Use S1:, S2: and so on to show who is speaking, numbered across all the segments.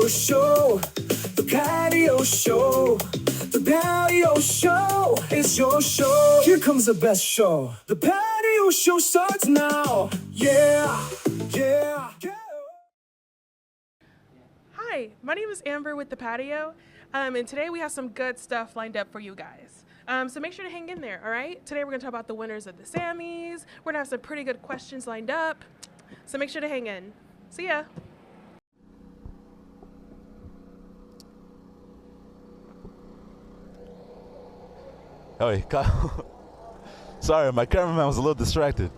S1: show. The patio show. The patio show. It's your show. Here comes the best show. The patio show starts now. Yeah, yeah, yeah.
S2: Hi, my name is Amber with The Patio, and today we have some good stuff lined up for you guys. So make sure to hang in there, all right? Today we're going to talk about the winners of the Sammys. We're going to have some pretty good questions lined up, so make sure to hang in. See ya.
S3: Hey, Kyle. Sorry, my cameraman was a little distracted.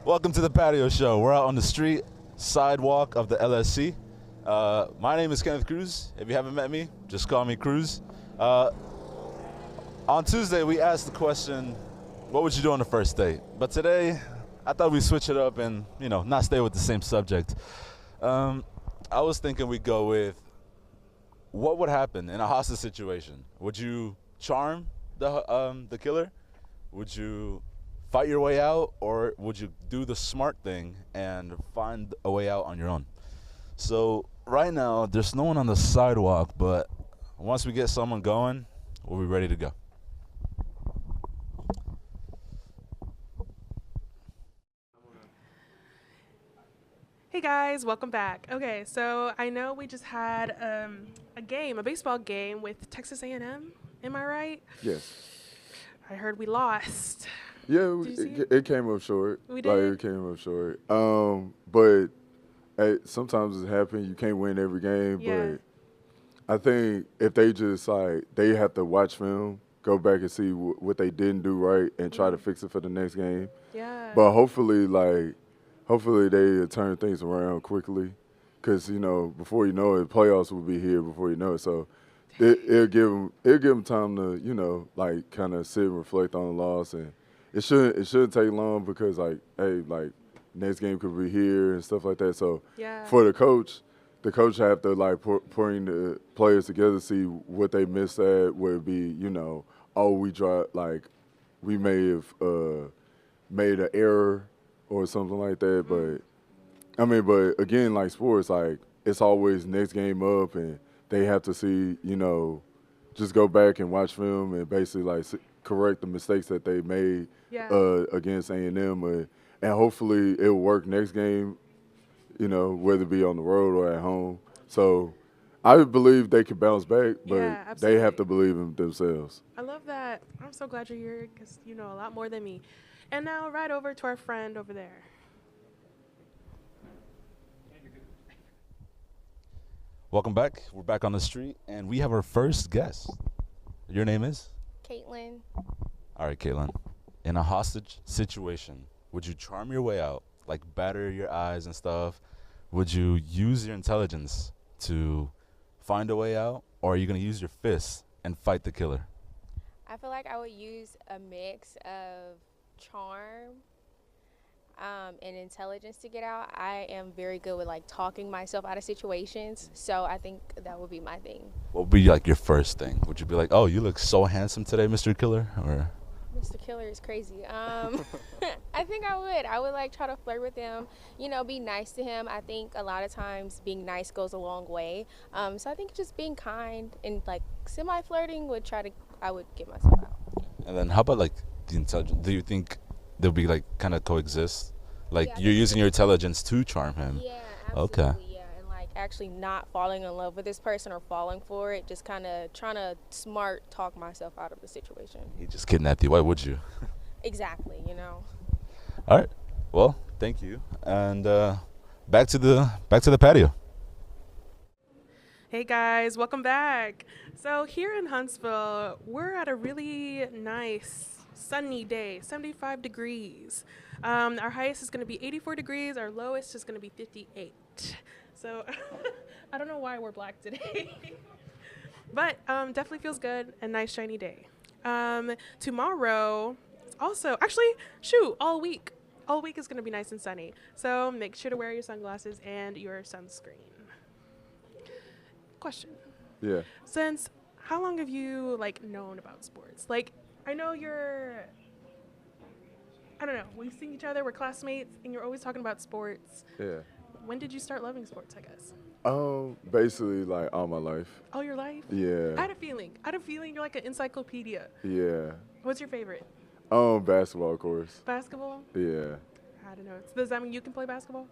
S3: Welcome to the patio show. We're out on the street sidewalk of the LSC. My name is Kenneth Cruz. If you haven't met me, just call me Cruz. On Tuesday, we asked the question, what would you do on the first date? But today, I thought we'd switch it up and, not stay with the same subject. I was thinking we'd go with, what would happen in a hostage situation? Would you charm the killer? Would you fight your way out, or would you do the smart thing and find a way out on your own? So right now, there's no one on the sidewalk, but once we get someone going, we'll be ready to go.
S2: Hey guys, welcome back. Okay, so I know we just had a baseball game with Texas A&M. Am I right?
S4: Yes.
S2: I heard we lost.
S4: Yeah,
S2: Did you see
S4: it came up short.
S2: We did?
S4: Like, it came up short. But hey, sometimes it happens. You can't win every game.
S2: Yeah.
S4: But I think if they just, they have to watch film, go back and see what they didn't do right and try to fix it for the next game.
S2: Yeah.
S4: But hopefully they turn things around quickly because, before you know it, playoffs will be here before you know it. So it'll give them time to, kind of sit and reflect on the loss. And it shouldn't take long because, next game could be here and stuff like that. So
S2: Yeah.
S4: for the coach have to, putting the players together, see what they missed at, where it be, we may have made an error or something like that. But again, like sports, it's always next game up, and they have to see, just go back and watch film and basically correct the mistakes that they made against A&M, and hopefully it'll work next game, whether it be on the road or at home. So I believe they can bounce back, but they have to believe in themselves.
S2: I love that. I'm so glad you're here because you know a lot more than me. And now right over to our friend over there.
S3: Welcome back. We're back on the street, and we have our first guest. Your name is?
S5: Caitlin.
S3: All right, Caitlin. In a hostage situation, would you charm your way out, like batter your eyes and stuff? Would you use your intelligence to find a way out, or are you going to use your fists and fight the killer?
S5: I feel like I would use a mix of charm and intelligence to get out. I am very good with talking myself out of situations, so I think that would be my thing.
S3: What would be your first thing? Would you be like, oh, you look so handsome today, Mr. Killer? Or
S5: Mr. Killer is crazy. I think I would try to flirt with him, be nice to him. I think a lot of times being nice goes a long way. So I think just being kind and semi-flirting I would get myself out.
S3: And then how about the intelligence? Do you think they'll be kind of coexist? You're using your intelligence to charm him.
S5: Yeah, absolutely.
S3: Okay.
S5: Yeah, and actually not falling in love with this person or falling for it, just kind of trying to smart talk myself out of the situation.
S3: He just kidnapped you. Why would you?
S5: Exactly,
S3: All right. Well, thank you. And back to the patio.
S2: Hey guys, welcome back. So here in Huntsville, we're at a really nice sunny day, 75 degrees. Our highest is going to be 84 degrees. Our lowest is going to be 58. So I don't know why we're black today. But definitely feels good. A nice shiny day. Tomorrow, also, all week. All week is going to be nice and sunny. So make sure to wear your sunglasses and your sunscreen. Question.
S4: Yeah.
S2: Since how long have you known about sports? I know we've seen each other, we're classmates, and you're always talking about sports.
S4: Yeah.
S2: When did you start loving sports, I guess?
S4: Basically like all my life.
S2: All your life? I
S4: Yeah,
S2: had a feeling. I had a feeling you're like an encyclopedia.
S4: yeah.
S2: What's your favorite?
S4: Basketball, of course.
S2: Basketball?
S4: Yeah.
S2: I don't know. Does that mean you can play basketball?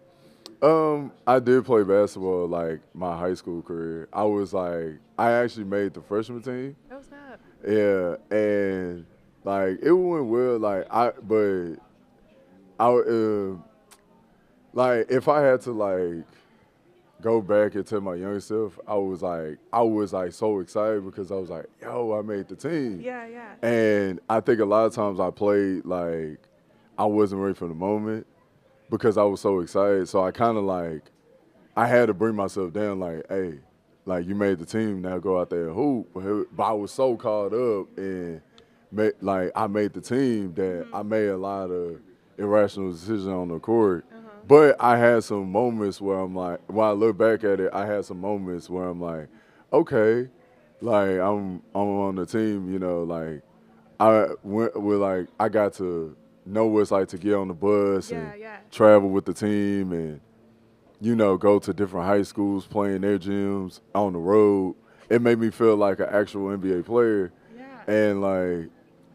S4: I did play basketball like my high school career. I actually made the freshman team.
S2: Oh, snap.
S4: Yeah, and like it went well. Like if I had to like go back and tell my younger self, I was like so excited because I was like, yo, I made the team.
S2: Yeah, yeah.
S4: And I think a lot of times I played like I wasn't ready for the moment because I was so excited. So I kind of like I had to bring myself down. Like, hey, like you made the team, now go out there and hoop. But I was so caught up and like I made the team that I made a lot of irrational decisions on the court. But I had some moments where I'm like, when I look back at it, I had some moments where I'm like, okay, like I'm on the team, like I went with like I got to know what it's like to get on the bus
S2: Yeah,
S4: and
S2: yeah.
S4: travel with the team and go to different high schools, play in their gyms on the road. It made me feel like an actual NBA player.
S2: Yeah.
S4: And like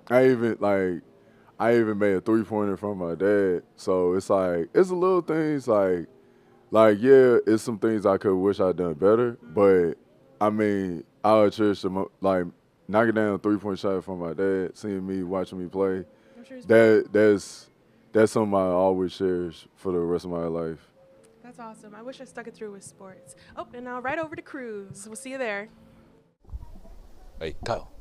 S4: I even made a 3-pointer from my dad. So it's like it's a little things yeah, it's some things I could wish I'd done better. But I mean, I would cherish like knocking down a 3-point shot from my dad, seeing me, watching me play.
S2: I'm sure he's
S4: That's something I always cherish for the rest of my life.
S2: That's awesome. I wish I stuck it through with sports. Oh, and now right over to Cruz. We'll see you there.
S3: Hey, Kyle.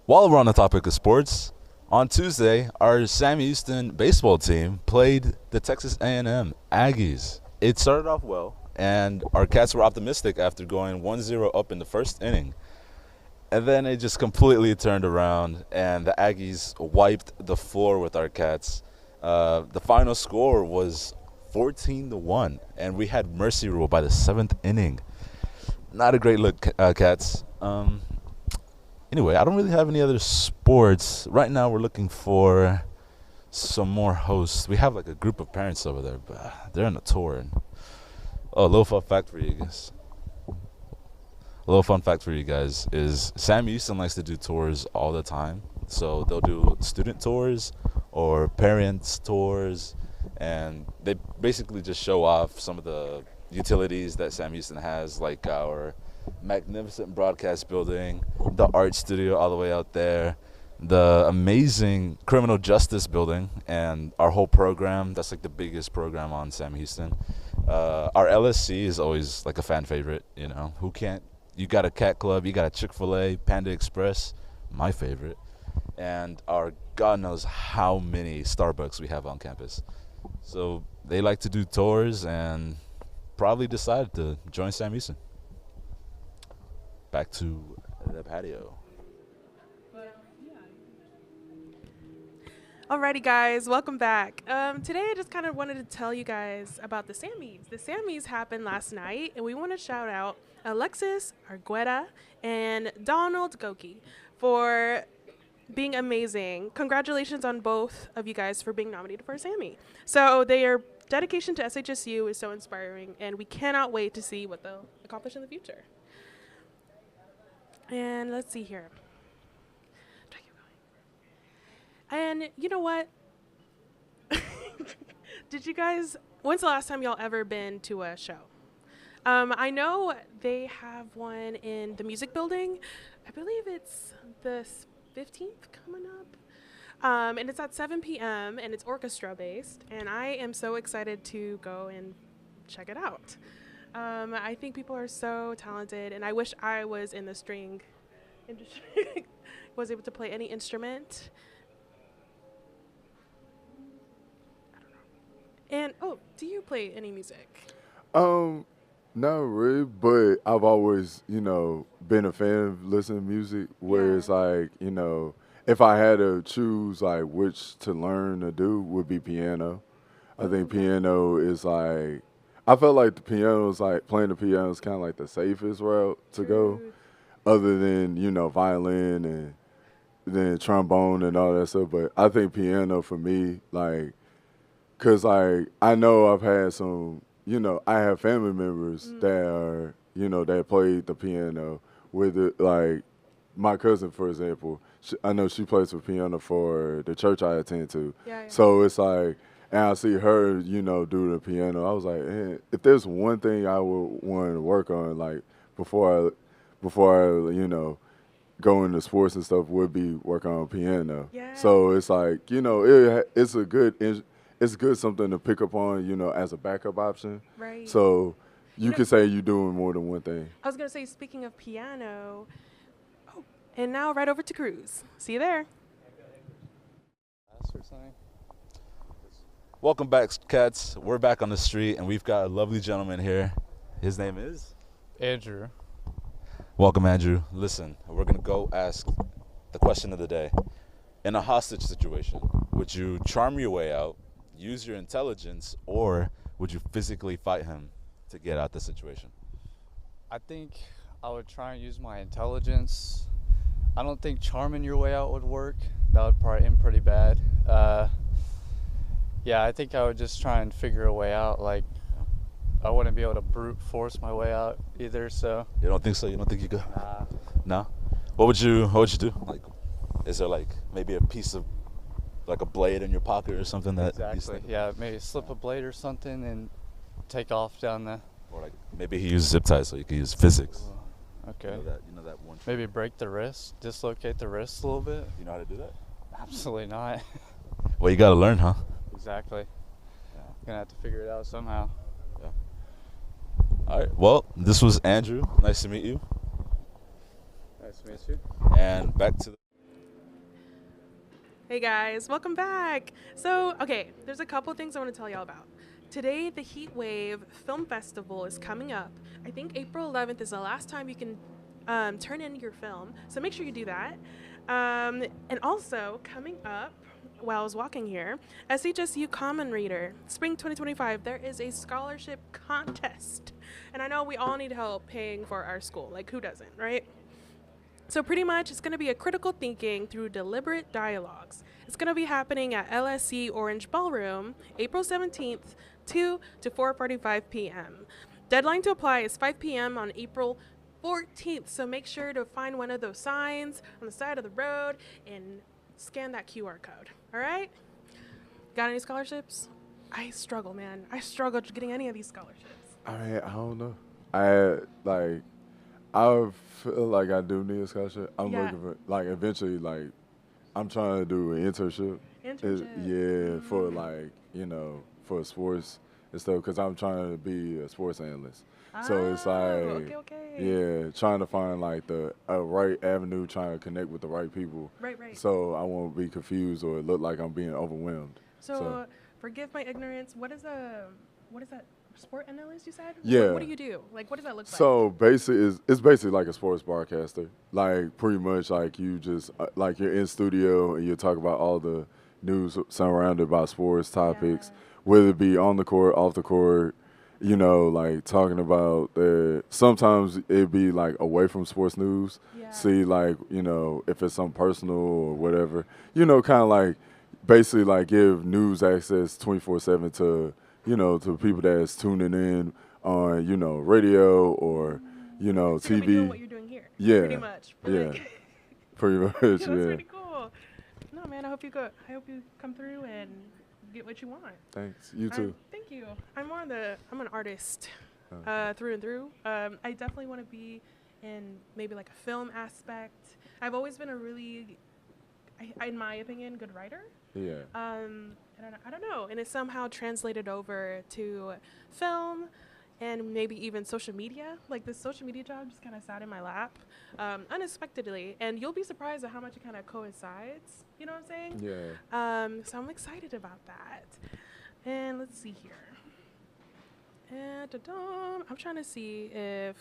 S3: While we're on the topic of sports, on Tuesday, our Sam Houston baseball team played the Texas A&M Aggies. It started off well, and our Cats were optimistic after going 1-0 up in the first inning. And then it just completely turned around, and the Aggies wiped the floor with our Cats. The final score was 14-1, and we had mercy rule by the 7th inning. Not a great look, Cats. Anyway, I don't really have any other sports. Right now we're looking for some more hosts. We have like a group of parents over there, but they're on a tour. And, a little fun fact for you guys. Is Sam Houston likes to do tours all the time. So they'll do student tours or parents tours, and they basically just show off some of the utilities that Sam Houston has, like our magnificent broadcast building, the art studio all the way out there, the amazing criminal justice building, and our whole program. That's like the biggest program on Sam Houston. Our LSC is always like a fan favorite. Who can't? You got a Cat Club, you got a Chick-fil-A, Panda Express, my favorite, and our God knows how many Starbucks we have on campus. So they like to do tours and probably decided to join Sam Houston. Back to the patio.
S2: Alrighty, guys, welcome back. Today I just kind of wanted to tell you guys about the Sammies. The Sammies happened last night, and we want to shout out Alexis Argueta and Donald Goki for being amazing. Congratulations on both of you guys for being nominated for a Sammy. So their dedication to SHSU is so inspiring, and we cannot wait to see what they'll accomplish in the future. And let's see here. And you know what? When's the last time y'all ever been to a show? I know they have one in the music building. I believe it's the 15th coming up. And it's at 7 p.m. and it's orchestra based. And I am so excited to go and check it out. I think people are so talented, and I wish I was in the string industry, was able to play any instrument. I don't know. And do you play any music?
S4: Not really, but I've always, been a fan of listening to music where it's like, if I had to choose like which to learn to do would be piano. I think piano is like, I felt like the piano is like, playing the piano is kind of like the safest route to go, other than, violin and then trombone and all that stuff. But I think piano for me, like, Cause like I know I've had some, I have family members that are, that played the piano with it. Like my cousin, for example, I know she plays the piano for the church I attend to.
S2: Yeah, yeah.
S4: So it's like, and I see her, do the piano. I was like, if there's one thing I would want to work on, like before I, go into sports and stuff, would be work on piano.
S2: Yeah.
S4: So it's like, it's good something to pick up on, as a backup option.
S2: Right.
S4: So you
S2: know-
S4: could say you're doing more than one thing.
S2: I was gonna say, speaking of piano, and now right over to Cruz. See you there.
S3: Welcome back, cats. We're back on the street, and we've got a lovely gentleman here. His name is
S6: Andrew.
S3: Welcome, Andrew. Listen, we're gonna go ask the question of the day. In a hostage situation, would you charm your way out, use your intelligence, or would you physically fight him to get out the situation?
S6: I think I would try and use my intelligence. I don't think charming your way out would work. That would probably end pretty bad. Yeah, I think I would just try and figure a way out. Like, I wouldn't be able to brute force my way out either, so.
S3: You don't think so? You don't think you could?
S6: Nah.
S3: No? What would you do? Like, is there like maybe a piece of, like a blade in your pocket or something that you
S6: Exactly.
S3: think-
S6: Yeah, maybe slip a blade or something and take off down the.
S3: Or like maybe he used zip ties so you could use physics.
S6: Okay.
S3: You know that one.
S6: Maybe break the wrist, dislocate the wrist a little bit.
S3: You know how to do that?
S6: Absolutely not.
S3: Well, you gotta learn, huh?
S6: Exactly.
S3: Yeah.
S6: Gonna have to figure it out somehow.
S3: All right. Well, this was Andrew. Nice to meet you.
S6: Nice to meet you.
S3: And back to the.
S2: Hey guys, welcome back. So, okay, there's a couple things I want to tell y'all about. Today, the Heat Wave Film Festival is coming up. I think April 11th is the last time you can turn in your film, so make sure you do that. And also, coming up, while I was walking here, SHSU Common Reader, Spring 2025, there is a scholarship contest. And I know we all need help paying for our school. Like, who doesn't, right? So pretty much, it's going to be a critical thinking through deliberate dialogues. It's going to be happening at LSC Orange Ballroom, April 17th, 2 to 4:45 p.m. Deadline to apply is 5 p.m. on April 14th, so make sure to find one of those signs on the side of the road and scan that QR code, all right? Got any scholarships? I struggle, man. I struggle getting any of these scholarships.
S4: I mean, I don't know. I feel like I do need a scholarship. I'm
S2: Yeah.
S4: looking for, like, eventually, like, I'm trying to do an internship.
S2: Internship.
S4: For, like, for sports and stuff, because I'm trying to be a sports analyst. So it's like,
S2: okay.
S4: yeah, trying to find, like, the right avenue, trying to connect with the right people.
S2: Right.
S4: So I won't be confused or look like I'm being overwhelmed.
S2: So, forgive my ignorance. What is that sport analyst you said?
S4: Yeah.
S2: What do you do? Like, what does that look like?
S4: So basically, it's basically like a sports broadcaster. Like pretty much, like you just like you're in studio and you talk about all the news surrounded by sports topics, whether it be on the court, off the court. Like talking about sometimes it'd be like away from sports news.
S2: Yeah.
S4: See, like if it's something personal or whatever. Kind of like basically like give news access 24/7 to to people that's tuning in on radio or
S2: So you're gonna be
S4: TV.
S2: doing what you're doing here.
S4: Yeah.
S2: Pretty much. But
S4: Yeah.
S2: like,
S4: Pretty much,
S2: that's
S4: yeah.
S2: pretty cool. No, man. I hope you come through and get what you want.
S4: Thanks. You too.
S2: Thank you. I'm an artist through and through. I definitely want to be in maybe like a film aspect. I've always been a really, in my opinion, good writer.
S4: Yeah.
S2: I don't know. And it's somehow translated over to film and maybe even social media. Like this social media job just kind of sat in my lap unexpectedly. And you'll be surprised at how much it kind of coincides. You know what I'm saying?
S4: Yeah.
S2: So I'm excited about that. And let's see here. And I'm trying to see if.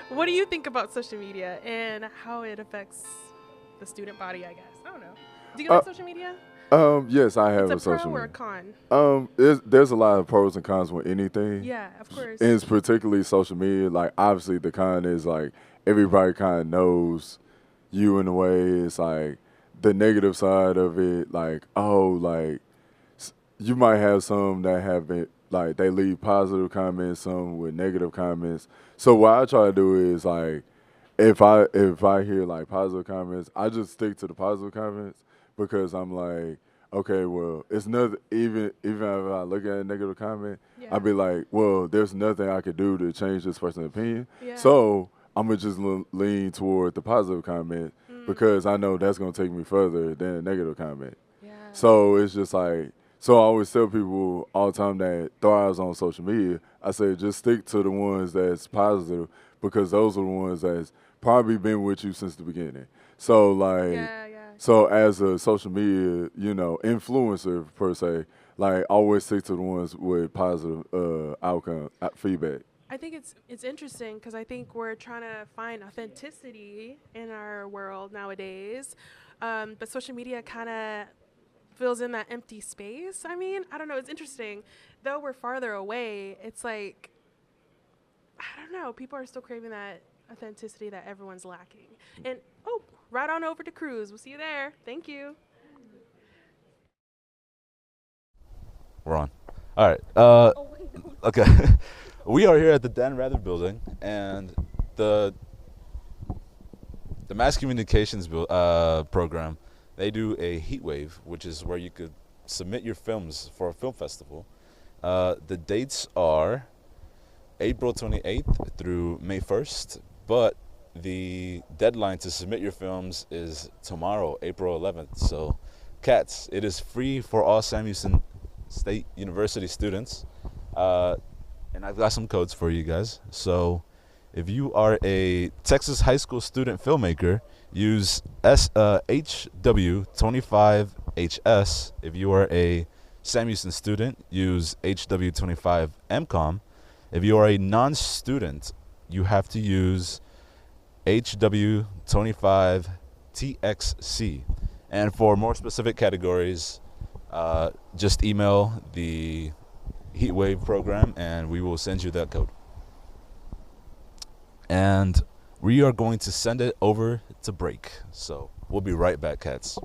S2: What do you think about social media and how it affects the student body, I guess? I don't know. Do you like social media?
S4: Yes, I have
S2: It's
S4: a
S2: a pro
S4: social
S2: or a
S4: media.
S2: con?
S4: There's a lot of pros and cons with anything.
S2: Yeah, of course.
S4: And it's particularly social media. Like obviously the con is like everybody kind of knows, you in a way. It's like the negative side of it, like, oh, like you might have some that have it, like they leave positive comments, some with negative comments. So what I try to do is like, if I hear like positive comments, I just stick to the positive comments because I'm like, okay, well, it's nothing. Even if I look at a negative comment,
S2: Yeah.
S4: I'd be like, well, there's nothing I could do to change this person's opinion.
S2: Yeah.
S4: So I'm gonna just lean toward the positive comment because I know that's gonna take me further than a negative comment.
S2: Yeah.
S4: So it's just like, so I always tell people all the time that thrives on social media, I say just stick to the ones that's positive because those are the ones that's probably been with you since the beginning. So like,
S2: Yeah, yeah.
S4: so as a social media, influencer per se, like always stick to the ones with positive outcome feedback.
S2: I think it's interesting because I think we're trying to find authenticity in our world nowadays, but social media kind of fills in that empty space. I mean, I don't know. It's interesting, though we're farther away. It's like I don't know. People are still craving that authenticity that everyone's lacking. And oh, right on over to Cruise. We'll see you there. Thank you.
S3: We're on. All right. Okay. We are here at the Dan Rather building, and the mass communications program, they do a heat wave, which is where you could submit your films for a film festival. The dates are April 28th through May 1st, but the deadline to submit your films is tomorrow, April 11th. So, cats, it is free for all Sam Houston State University students. And I've got some codes for you guys. So, if you are a Texas high school student filmmaker, use HW25HS. If you are a Sam Houston student, use HW25MCOM. If you are a non-student, you have to use HW25TXC. And for more specific categories, just email the Heatwave program and we will send you that code. And we are going to send it over to break. So we'll be right back, cats.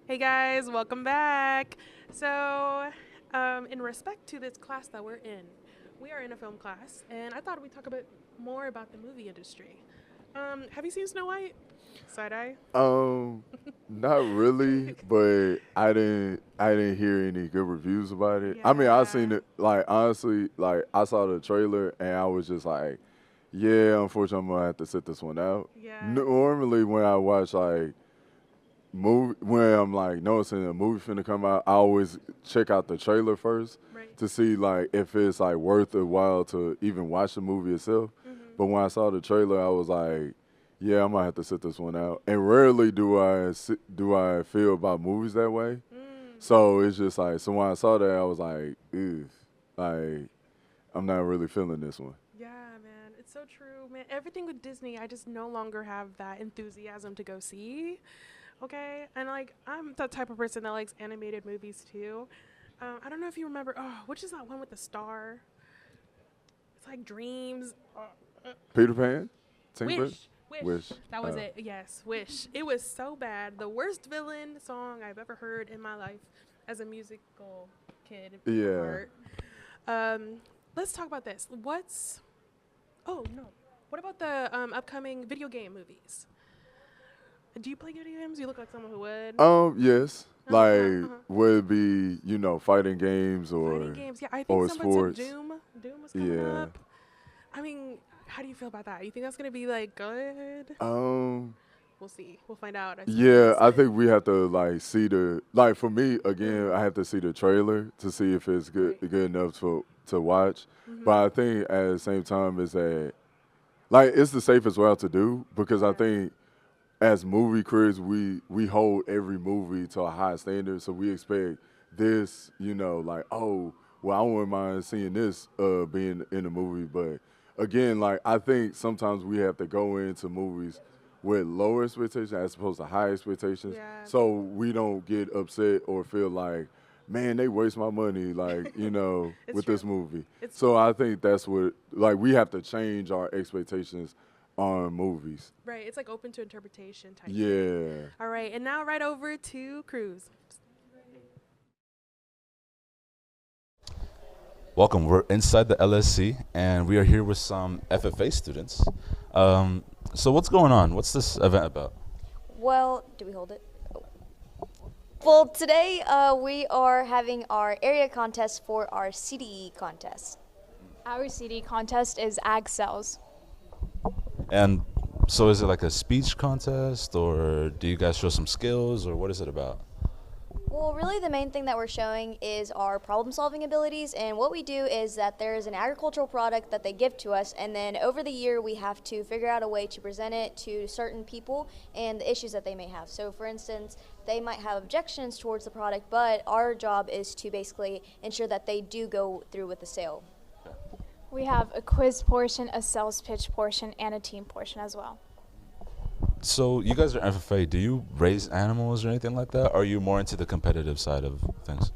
S2: Hey guys, welcome back. So, in respect to this class that we're in, we are in a film class, and I thought we'd talk a bit more about the movie industry. Have you seen Snow White? Side eye.
S4: Not really, but I didn't hear any good reviews about it. I mean, I seen
S2: Yeah.
S4: it, like, honestly, like, I saw the trailer and I was just like, yeah, unfortunately, I'm gonna have to sit this one out.
S2: Yeah.
S4: Normally, when I watch like movie, when I'm like noticing a movie finna come out, I always check out the trailer first
S2: Right.
S4: to see like if it's like worth a while to even watch the movie itself. But when I saw the trailer, I was like, yeah, I'm gonna have to sit this one out. And rarely do I feel about movies that way. So it's just like, so when I saw that, I was like, ew, like I'm not really feeling this one.
S2: Yeah, man. It's so true, man. Everything with Disney, I just no longer have that enthusiasm to go see. Okay? And like, I'm the type of person that likes animated movies too. I don't know if you remember, which is that one with the star? It's like Dreams.
S4: Peter Pan, Tinkerbell?
S2: Wish. Wish.
S4: Wish.
S2: That was it. Yes, Wish. It was so bad. The worst villain song I've ever heard in my life as a musical kid. at
S4: Yeah.
S2: heart. Let's talk about this. Oh, no. What about the upcoming video game movies? Do you play video games? You look like someone who would.
S4: Yes.
S2: Uh-huh,
S4: Like,
S2: uh-huh.
S4: would it be, fighting games or
S2: Fighting games. Yeah, I
S4: or
S2: think someone said
S4: sports?
S2: Doom. Doom was coming
S4: Yeah.
S2: up. I mean, how do you feel about that? You think that's going to be, like, good?
S4: Um,
S2: We'll see. We'll find out. I
S4: yeah,
S2: suppose.
S4: I think we have to like see like for me again, I have to see the trailer to see if it's good enough to watch. But I think at the same time is that like it's the safest route to do because I think as movie critics we hold every movie to a high standard, so we expect this, like, oh, well, I wouldn't mind seeing this being in a movie, but again, like I think sometimes we have to go into movies with lower expectations as opposed to high expectations,
S2: Yeah.
S4: so we don't get upset or feel like, man, they waste my money, like,
S2: It's
S4: with
S2: true.
S4: this movie.
S2: It's
S4: So I think that's what, like, we have to change our expectations on movies.
S2: Right. It's like open to interpretation type thing.
S4: Yeah.
S2: All right. And now right over to Cruz.
S3: Welcome. We're inside the LSC, and we are here with some FFA students. So what's going on? What's this event about?
S7: Well, do we hold it? Oh. Well, today we are having our area contest for our CDE contest.
S8: Our CD contest is Ag Cells.
S3: And so is it like a speech contest, or do you guys show some skills, or what is it about?
S7: Well, really the main thing that we're showing is our problem-solving abilities, and what we do is that there is an agricultural product that they give to us, and then over the year we have to figure out a way to present it to certain people and the issues that they may have. So for instance, they might have objections towards the product, but our job is to basically ensure that they do go through with the sale.
S8: We have a quiz portion, a sales pitch portion, and a team portion as well.
S3: So you guys are FFA. Do you raise animals or anything like that? Or are you more into the competitive side of things?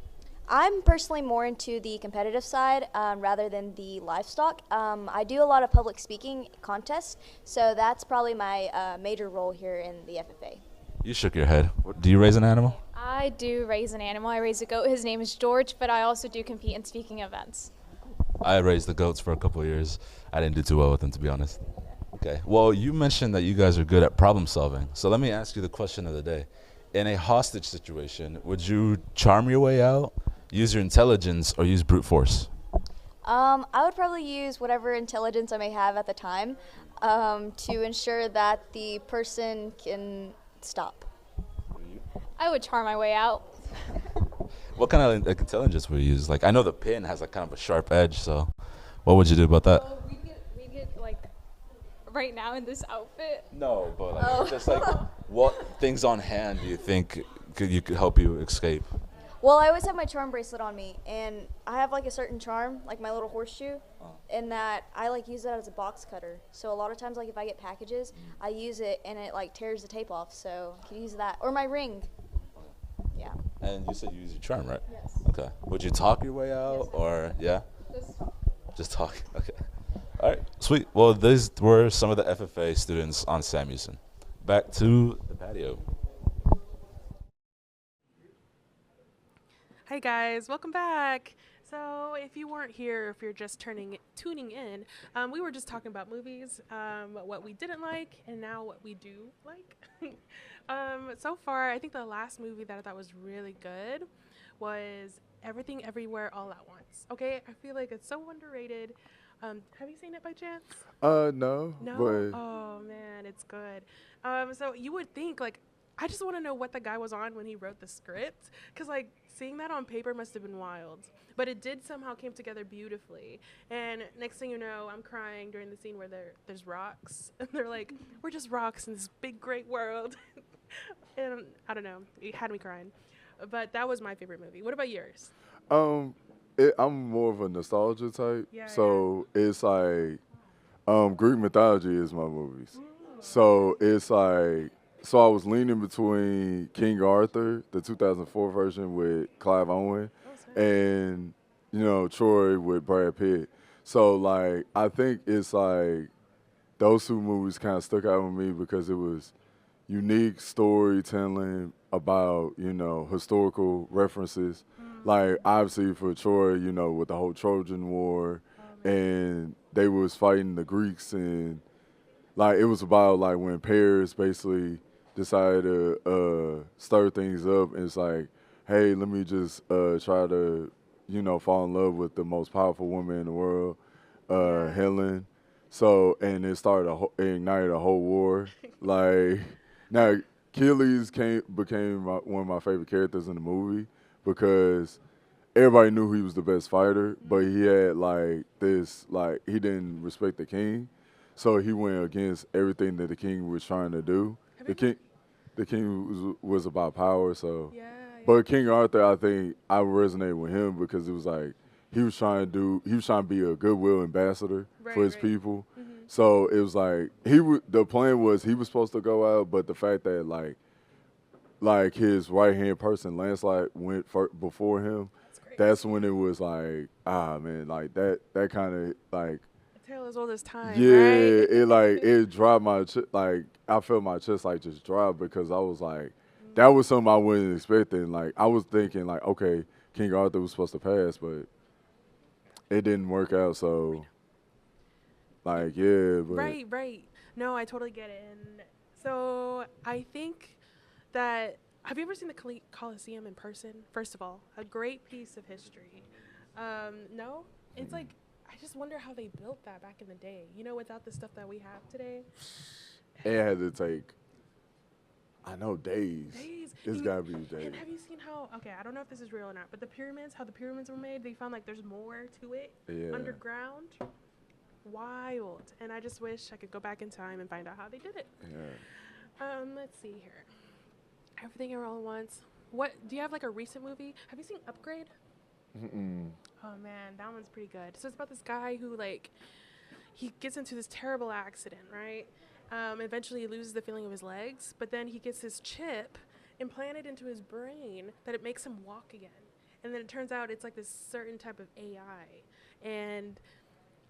S7: I'm personally more into the competitive side rather than the livestock. I do a lot of public speaking contests, so that's probably my major role here in the FFA.
S3: You shook your head. Do you raise an animal?
S8: I do raise an animal. I raise a goat. His name is George, but I also do compete in speaking events.
S3: I raised the goats for a couple of years. I didn't do too well with them, to be honest. Okay. Well, you mentioned that you guys are good at problem solving. So let me ask you the question of the day. In a hostage situation, would you charm your way out, use your intelligence, or use brute force?
S7: I would probably use whatever intelligence I may have at the time to ensure that the person can stop.
S8: I would charm my way out.
S3: What kind of like, intelligence would you use? Like, I know the pin has like kind of a sharp edge, so what would you do about that?
S8: Well, we'd get like right now in this outfit.
S3: No, but like, just like what things on hand do you think could help you escape?
S7: Well, I always have my charm bracelet on me, and I have like a certain charm, like my little horseshoe, in that I like use that as a box cutter. So a lot of times, like if I get packages, I use it and it like tears the tape off. So I can use that, or my ring. Yeah.
S3: And you said you use your charm, right?
S8: Yes.
S3: Okay. Would you talk your way out, or yeah? Just talk. Okay. All right. Sweet. Well, these were some of the FFA students on Samuelson. Back to the patio.
S2: Hi guys, welcome back. So, if you weren't here, if you're just tuning in, we were just talking about movies, what we didn't like, and now what we do like. So far, I think the last movie that I thought was really good was Everything Everywhere All at Once. Okay, I feel like it's so underrated. Have you seen it by chance?
S4: No,
S2: No?
S4: but
S2: Oh man, it's good. So you would think like I just want to know what the guy was on when he wrote the script, cause like seeing that on paper must have been wild. But it did somehow came together beautifully. And next thing you know, I'm crying during the scene where there's rocks, and they're like, "We're just rocks in this big great world." And I don't know, it had me crying. But that was my favorite movie. What about yours?
S4: um, I'm more of a nostalgia type,
S2: Yeah,
S4: so it's like Greek mythology is my movies. So it's like so I was leaning between King Arthur, the 2004 version with Clive Owen, and Troy with Brad Pitt. So like I think it's like those two movies kind of stuck out with me because it was unique storytelling about historical references. Like obviously for Troy, with the whole Trojan War, and they was fighting the Greeks, and like it was about like when Paris basically decided to stir things up, and it's like, hey, let me just try to fall in love with the most powerful woman in the world, Helen. So and it started it ignited a whole war. Like now Achilles became one of my favorite characters in the movie because everybody knew he was the best fighter, but he had like this, like he didn't respect the king, so he went against everything that the king was trying to do. The king was about power, so.
S2: Yeah.
S4: But King Arthur, I think I resonate with him because it was like he was trying to be a goodwill ambassador for his people.
S2: Mm-hmm.
S4: So it was like the plan was he was supposed to go out, but the fact that like his right hand person Lancelot went before him, that's when it was like, man, like that kind of like,
S2: A tale as old as time.
S4: yeah,
S2: Right?
S4: it like it dropped my like I felt my chest like just drop because I was like, that was something I wasn't expecting. Like I was thinking like, okay, King Arthur was supposed to pass, but it didn't work out. So like, yeah, but
S2: Right. No, I totally get it. And so I think that have you ever seen the Colosseum in person? First of all, a great piece of history. No, it's like I just wonder how they built that back in the day. Without the stuff that we have today.
S4: it had to take, I know, days. It's gotta be days.
S2: And have you seen how? Okay, I don't know if this is real or not, but how the pyramids were made, they found like there's more to it underground. Wild. And I just wish I could go back in time and find out how they did it.
S4: Yeah.
S2: Let's see here. Everything All at Once. What do you have like a recent movie? Have you seen Upgrade?
S4: Mm-mm.
S2: Oh man, that one's pretty good. So it's about this guy who he gets into this terrible accident, right? Eventually he loses the feeling of his legs, but then he gets this chip implanted into his brain that it makes him walk again. And then it turns out it's like this certain type of AI. And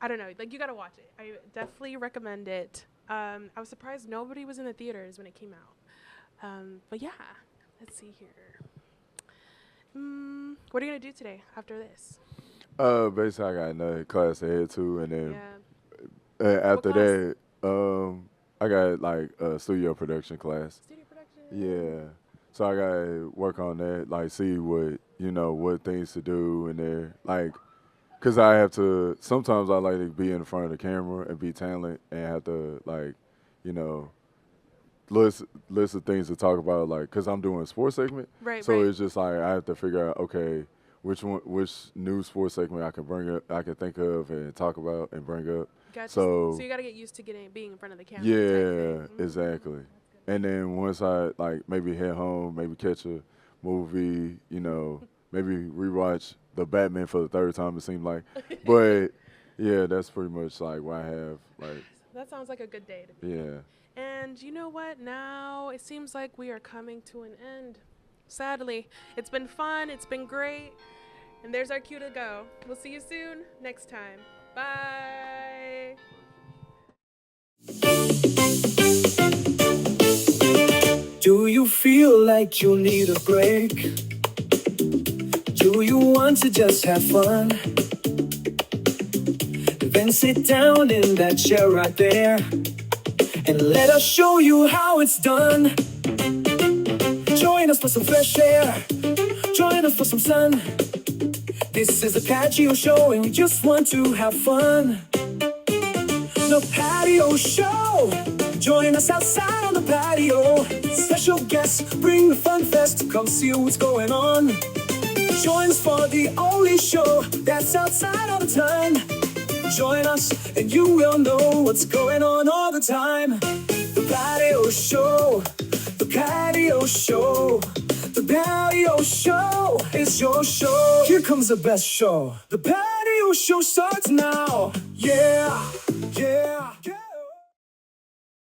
S2: I don't know, like you gotta watch it. I definitely recommend it. I was surprised nobody was in the theaters when it came out. But yeah, let's see here. What are you gonna do today after this?
S4: Basically, I got another class to head to, and then
S2: Yeah.
S4: after
S2: What
S4: that, I got like a studio production class.
S2: Studio production.
S4: Yeah, so I gotta work on that, like see what things to do in there, like, cause I have to. Sometimes I like to be in front of the camera and be talent, and have to like, list of things to talk about, like, cause I'm doing a sports segment.
S2: Right.
S4: So it's just like I have to figure out, okay, which new sports segment I can think of and talk about and bring up.
S2: Gotcha.
S4: So
S2: you got to get used to being in front of the camera.
S4: yeah, exactly. And then once I like maybe head home, maybe catch a movie, maybe rewatch the Batman for the third time. It seemed like, but yeah, that's pretty much like what I have. Like
S2: That sounds like a good day to be.
S4: yeah.
S2: And you know what? Now it seems like we are coming to an end. Sadly, it's been fun. It's been great. And there's our cue to go. We'll see you soon next time. Bye.
S1: Do you feel like you need a break? Do you want to just have fun? Then sit down in that chair right there and let us show you how it's done. Join us for some fresh air. Join us for some sun. This is a patio show and we just want to have fun. The patio show. Join us outside on the patio. Special guests bring the fun fest. Come see what's going on. Join us for the only show that's outside all the time. Join us and you will know what's going on all the time. The patio show. The patio show. The patio show is your show. Here comes the best show. The patio show starts now. Yeah, yeah.